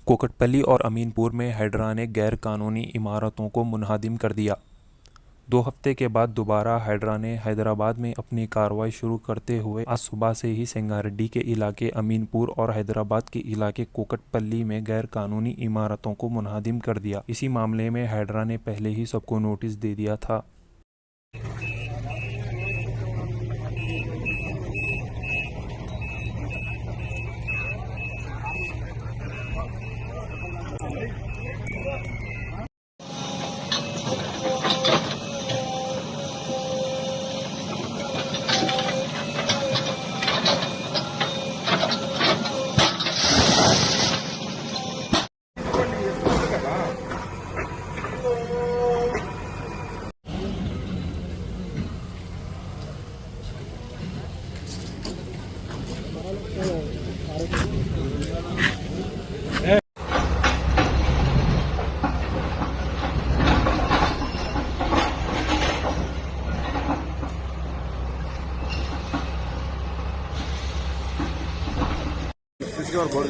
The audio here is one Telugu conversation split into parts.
कोकटपल्ली और अमीनपुर में हैडरा ने गैर कानूनी इमारतों को मुनहदिम कर दिया। 2 हफ्ते के बाद दोबारा हैडरा ने हैदराबाद में अपनी कार्रवाई शुरू करते हुए आज सुबह से ही संगारेड्डी के इलाके अमीनपुर और हैदराबाद के इलाके कोकटपल्ली में गैर कानूनी इमारतों को मुनहदिम कर दिया। इसी मामले में हैडरा ने पहले ही सबको नोटिस दे दिया था। और बोर्ड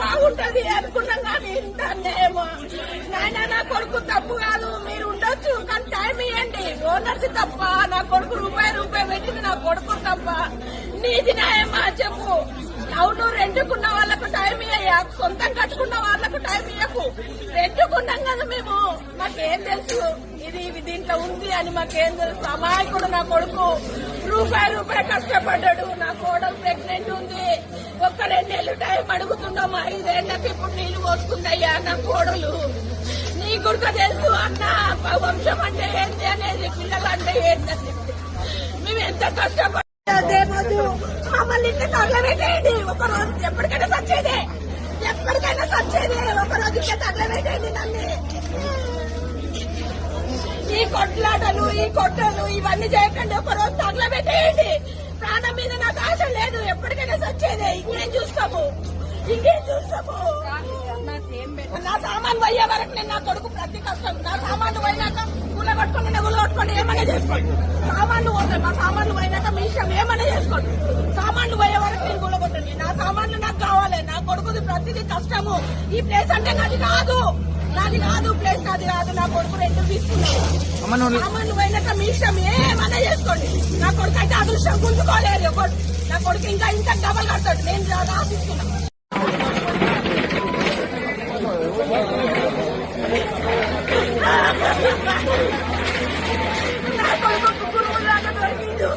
బాగుంటది అనుకున్నాం కానీ ఇంటనేమో నాయన నా కొడుకు తప్పు కాదు, మీరు ఉండొచ్చు కానీ టైం ఇవ్వండి. ఓనర్స్ తప్ప, నా కొడుకు రూపాయి పెట్టింది నా కొడుకు తప్ప. నీది న్యాయమా చెప్పు. అవును, రెండుకున్న వాళ్ళకు టైం ఇయ్యా, సొంతం కట్టుకున్న వాళ్ళకు టైం ఇయ్యకు. రెండుకున్నాం కదా మేము, మాకేం తెలుసు ఇది దీంట్లో ఉంది అని మాకేం తెలుసు. అమాయకుడు నా కొడుకు రూపాయి కష్టపడ్డాడు. నా కోడలు ప్రెగ్నెంట్ ఉంది. ఒక్క 2 నెలలు టైం అడుగుతున్నాం. 5 ఏళ్లకి ఇప్పుడు నీళ్లు పోసుకుందయ్యా నా కోడలు. నీ గుర్తు తెలుసు అన్న, వంశం అంటే ఏంటి అనేది, పిల్లలు అంటే ఏంటని. మేము ఎంత కష్టపడ్డా మమ్మల్ని ఇంటి తగలబెట్టేయండి. ఒకరోజు ఎప్పటికైనా సచ్చేదే, ఒకరోజు ఇంటి తగలబెట్టేయండి నన్ను. ఈ కొట్లాటలు, ఈ కొట్టలు ఇవన్నీ చేయకండి, ఒకరోజు తగలబెట్టేయండి. ప్రాణం మీద నాకు ఆశ లేదు, ఎప్పటికైనా సచ్చేదే. ఇంకేం చూస్తాము. నా సామాన్ పోయే వరకు నేను నా కొడుకు ప్రతి కష్టం. నా సామాన్లు పోయినాక కూల కొట్టుకోండి ఏమైనా చేసుకోండి. సామాన్లు పోతాయి, మా సామాన్లు పోయినాక మీ ఇష్టం ఏమైనా చేసుకోండి. సామాన్లు పోయే వరకు నేను కూలగొట్టండి. నా సామాన్లు నాకు కావాలి. నా కొడుకుది ప్రతిదీ కష్టము. ఈ ప్లేస్ అంటే నాది కాదు ప్లేస్ నాది కాదు. నా కొడుకు 2 తీసుకున్నాను. సామాన్లు పోయినాక మీ ఇష్టం ఏమైనా చేసుకోండి. నా కొడుకు అయితే అదృష్టం గుంజుకోలేదు. నా కొడుకు ఇంకా డబల్ కడతాడు. నేను ఆశిస్తున్నాను. నా కొడుకు గురువులాగా దొరికిండు.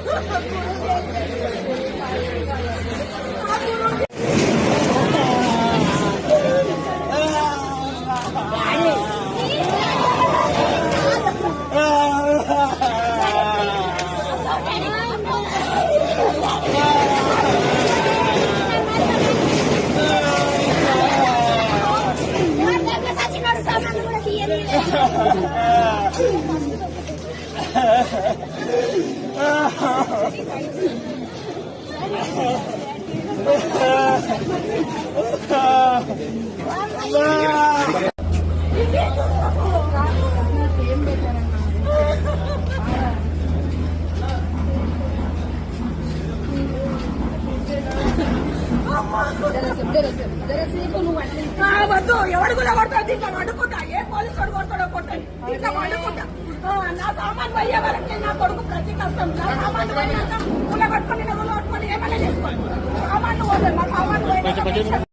వద్దు, ఎవడు కూడా కొడతాడు. దీంట్లో వండుకుంటా, ఏ పోలీసు వాడు కొడతాడో కొట్టండి. దీంట్లో వండుకుంటా. నా సామాన్ పోయే వరకు నా కొడుకు ప్రతి కష్టం. నా సామాన్లు పోయినాక కూల పట్టుకొని ఏమైనా చేసుకోండి. సామాన్లు పోతాయి, మా సామాన్లు పోయినా